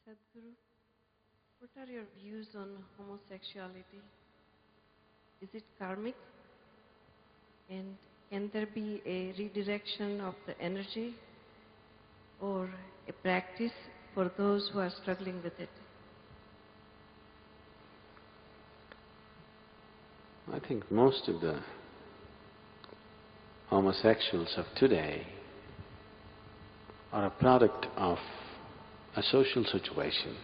Sadhguru, what are your views on homosexuality? Is it karmic? And can there be a redirection of the energy or a practice for those who are struggling with it? I think most of the homosexuals of today are a product of a social situation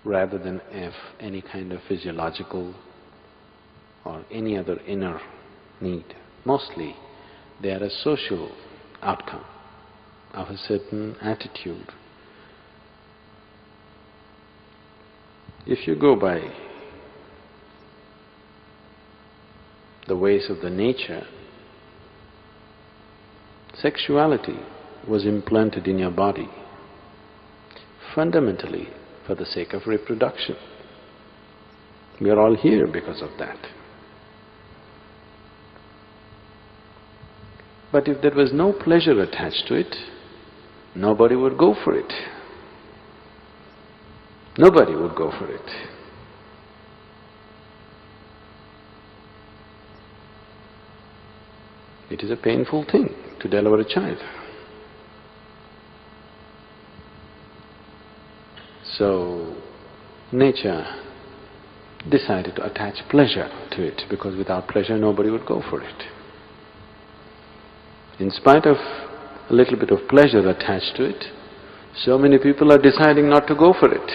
rather than of any kind of physiological or any other inner need. Mostly they are a social outcome of a certain attitude. If you go by the ways of the nature, sexuality was implanted in your body fundamentally for the sake of reproduction. We are all here because of that. But if there was no pleasure attached to it, nobody would go for it. Nobody would go for it. It is a painful thing to deliver a child. So, nature decided to attach pleasure to it because without pleasure nobody would go for it. In spite of a little bit of pleasure attached to it, so many people are deciding not to go for it.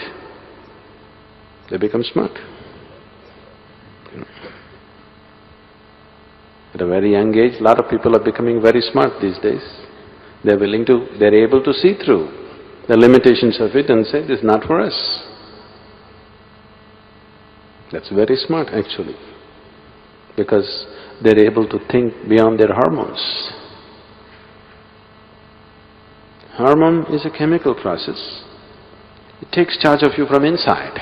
They become smart. At a very young age, a lot of people are becoming very smart these days. They're able to see through the limitations of it and say, this is not for us. That's very smart actually, because they're able to think beyond their hormones. Hormone is a chemical process. It takes charge of you from inside,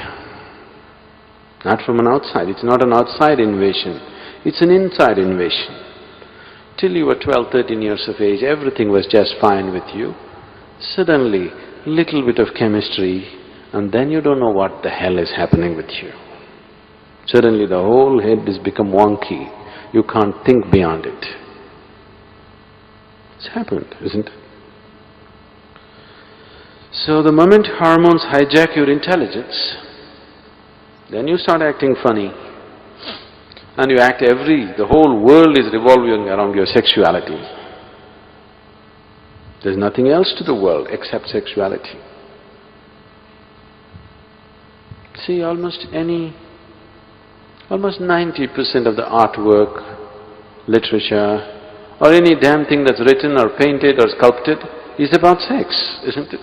not from an outside. It's not an outside invasion, it's an inside invasion. Till you were 12, 13 years of age, everything was just fine with you. Suddenly, little bit of chemistry, and then you don't know what the hell is happening with you. Suddenly the whole head has become wonky. You can't think beyond it. It's happened, isn't it? So the moment hormones hijack your intelligence, then you start acting funny. And you act the whole world is revolving around your sexuality. There's nothing else to the world except sexuality. See, almost 90% of the artwork, literature, or any damn thing that's written or painted or sculpted is about sex, isn't it?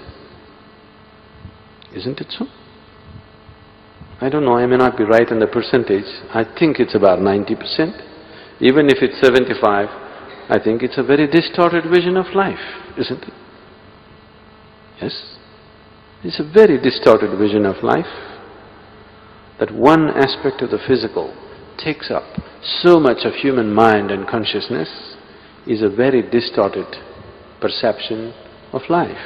Isn't it so? I don't know, I may not be right on the percentage. I think it's about 90%. Even if it's 75, I think it's a very distorted vision of life, isn't it? Yes? It's a very distorted vision of life, that one aspect of the physical takes up so much of human mind and consciousness is a very distorted perception of life.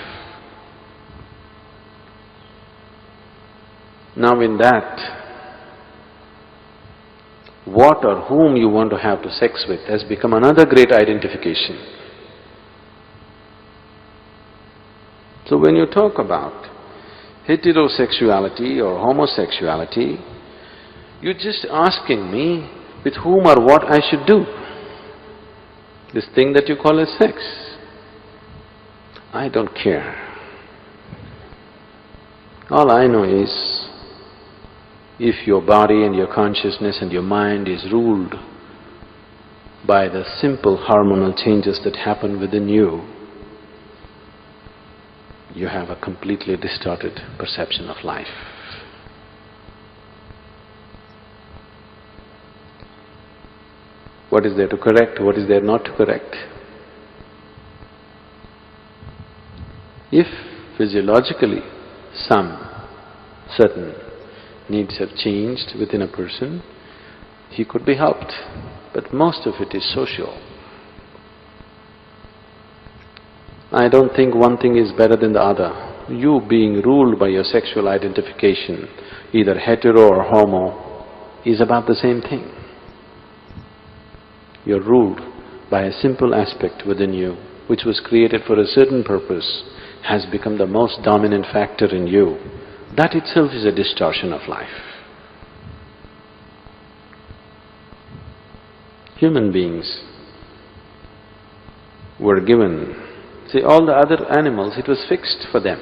Now in that, what or whom you want to have to sex with has become another great identification. So when you talk about heterosexuality or homosexuality, you're just asking me with whom or what I should do. This thing that you call as sex. I don't care. All I know is, if your body and your consciousness and your mind is ruled by the simple hormonal changes that happen within you, you have a completely distorted perception of life. What is there to correct? What is there not to correct? If physiologically some certain needs have changed within a person, he could be helped, but most of it is social. I don't think one thing is better than the other. you being ruled by your sexual identification, either hetero or homo, is about the same thing. You're ruled by a simple aspect within you, which was created for a certain purpose, has become the most dominant factor in you. That itself is a distortion of life. Human beings were given… See, all the other animals, it was fixed for them.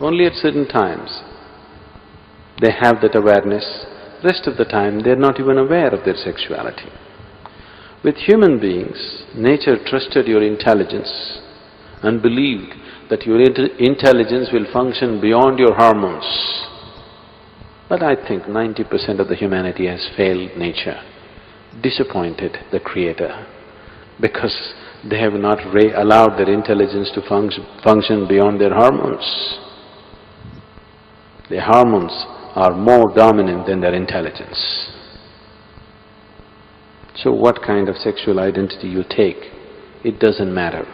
Only at certain times they have that awareness, rest of the time they're not even aware of their sexuality. With human beings, nature trusted your intelligence and believed that your intelligence will function beyond your hormones. But I think 90% of the humanity has failed nature, disappointed the Creator, because they have not allowed their intelligence to function beyond their hormones. Their hormones are more dominant than their intelligence. So what kind of sexual identity you take, it doesn't matter.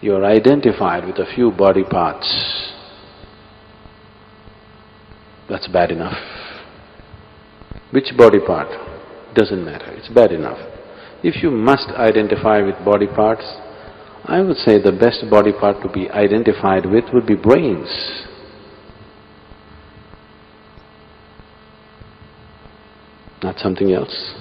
You're identified with a few body parts. That's bad enough. Which body part? Doesn't matter, it's bad enough. If you must identify with body parts, I would say the best body part to be identified with would be brains. Not something else.